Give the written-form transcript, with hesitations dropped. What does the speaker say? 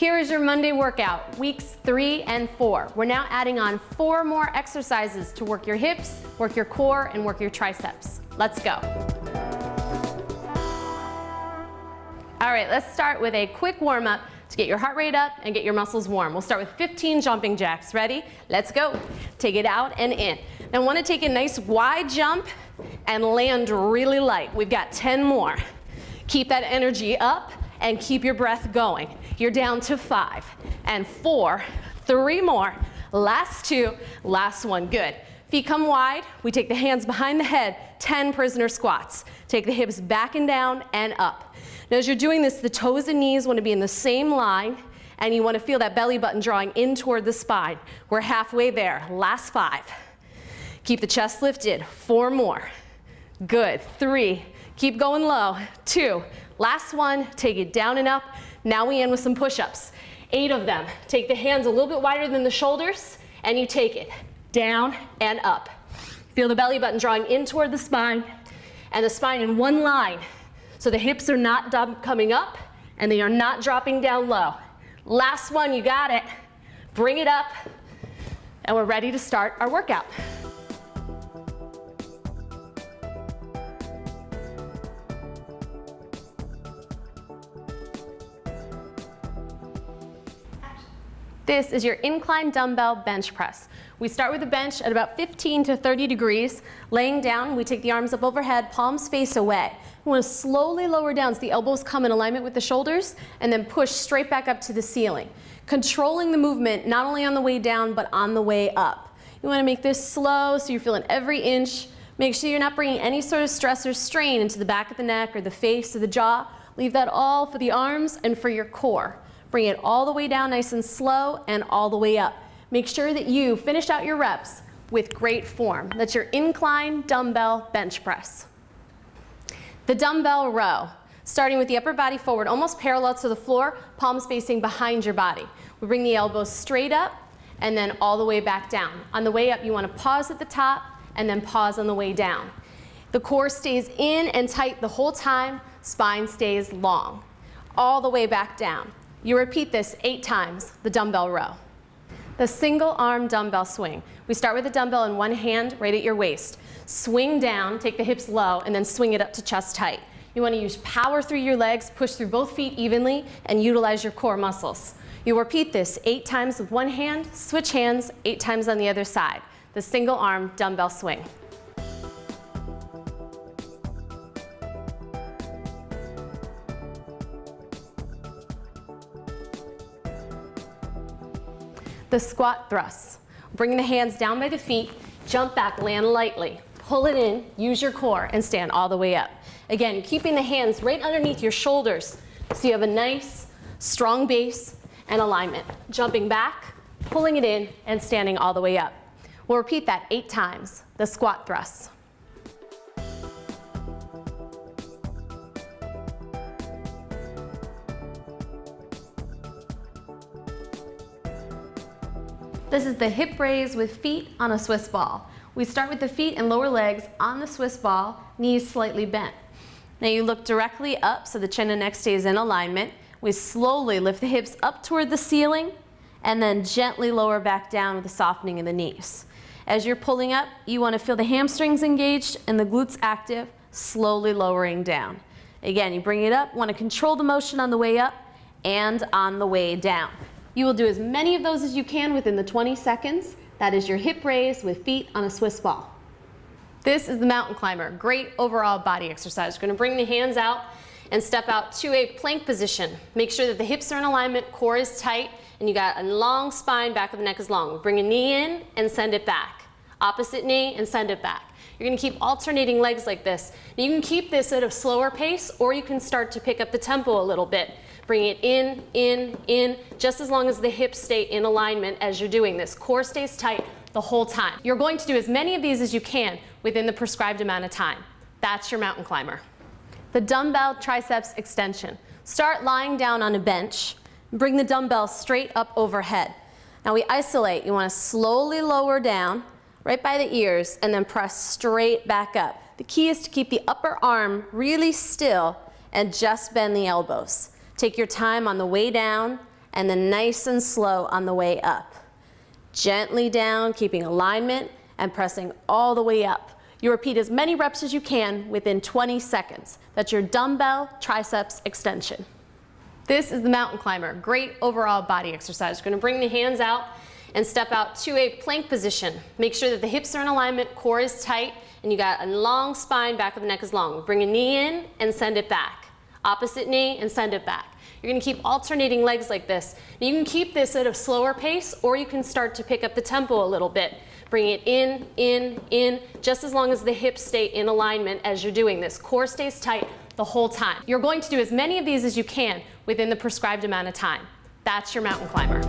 Here is your Monday workout, weeks 3 and 4. We're now adding on 4 more exercises to work your hips, work your core, and work your triceps. Let's go. All right, let's start with a quick warm-up to get your heart rate up and get your muscles warm. We'll start with 15 jumping jacks. Ready? Let's go. Take it out and in. Now, want to take a nice wide jump and land really light. We've got 10 more. Keep that energy up and keep your breath going. You're down to 5 and 4, 3 more, last 2, last 1, good. Feet come wide, we take the hands behind the head, 10 prisoner squats. Take the hips back and down and up. Now as you're doing this, the toes and knees want to be in the same line, and you want to feel that belly button drawing in toward the spine. We're halfway there, last 5. Keep the chest lifted, 4 more, good, 3, keep going low, 2, last 1, take it down and up. Now we end with some push-ups, 8 of them. Take the hands a little bit wider than the shoulders, and you take it down and up. Feel the belly button drawing in toward the spine, and the spine in one line. So the hips are not coming up, and they are not dropping down low. Last one, you got it. Bring it up, and we're ready to start our workout. This is your incline dumbbell bench press. We start with the bench at about 15 to 30 degrees. Laying down, we take the arms up overhead, palms face away. We want to slowly lower down so the elbows come in alignment with the shoulders, and then push straight back up to the ceiling. Controlling the movement not only on the way down, but on the way up. You want to make this slow so you're feeling every inch. Make sure you're not bringing any sort of stress or strain into the back of the neck or the face or the jaw. Leave that all for the arms and for your core. Bring it all the way down nice and slow and all the way up. Make sure that you finish out your reps with great form. That's your incline dumbbell bench press. The dumbbell row, starting with the upper body forward, almost parallel to the floor, palms facing behind your body. We bring the elbows straight up and then all the way back down. On the way up, you want to pause at the top and then pause on the way down. The core stays in and tight the whole time, spine stays long. All the way back down. You repeat this 8 times, the dumbbell row. The single arm dumbbell swing. We start with the dumbbell in one hand right at your waist. Swing down, take the hips low, and then swing it up to chest height. You want to use power through your legs, push through both feet evenly, and utilize your core muscles. You repeat this 8 times with one hand, switch hands 8 times on the other side. The single arm dumbbell swing. The squat thrusts. Bring the hands down by the feet, jump back, land lightly. Pull it in, use your core, and stand all the way up. Again, keeping the hands right underneath your shoulders so you have a nice, strong base and alignment. Jumping back, pulling it in, and standing all the way up. We'll repeat that 8 times, the squat thrusts. This is the hip raise with feet on a Swiss ball. We start with the feet and lower legs on the Swiss ball, knees slightly bent. Now you look directly up so the chin and neck stays in alignment. We slowly lift the hips up toward the ceiling and then gently lower back down with a softening of the knees. As you're pulling up, you want to feel the hamstrings engaged and the glutes active, slowly lowering down. Again, you bring it up, want to control the motion on the way up and on the way down. You will do as many of those as you can within the 20 seconds. That is your hip raise with feet on a Swiss ball. This is the mountain climber. Great overall body exercise. You're going to bring the hands out and step out to a plank position. Make sure that the hips are in alignment, core is tight, and you got a long spine, back of the neck is long. Bring a knee in and send it back. Opposite knee and send it back. You're going to keep alternating legs like this. Now you can keep this at a slower pace, or you can start to pick up the tempo a little bit. Bring it in, just as long as the hips stay in alignment as you're doing this. Core stays tight the whole time. You're going to do as many of these as you can within the prescribed amount of time. That's your mountain climber. The dumbbell triceps extension. Start lying down on a bench. Bring the dumbbell straight up overhead. Now we isolate. You want to slowly lower down right by the ears and then press straight back up. The key is to keep the upper arm really still and just bend the elbows. Take your time on the way down and then nice and slow on the way up. Gently down, keeping alignment, and pressing all the way up. You repeat as many reps as you can within 20 seconds. That's your dumbbell triceps extension. This is the mountain climber. Great overall body exercise. You're going to bring the hands out and step out to a plank position. Make sure that the hips are in alignment, core is tight, and you got a long spine, back of the neck is long. Bring a knee in and send it back. Opposite knee and send it back. You're going to keep alternating legs like this. Now you can keep this at a slower pace, or you can start to pick up the tempo a little bit. Bring it in, just as long as the hips stay in alignment as you're doing this. Core stays tight the whole time. You're going to do as many of these as you can within the prescribed amount of time. That's your mountain climber.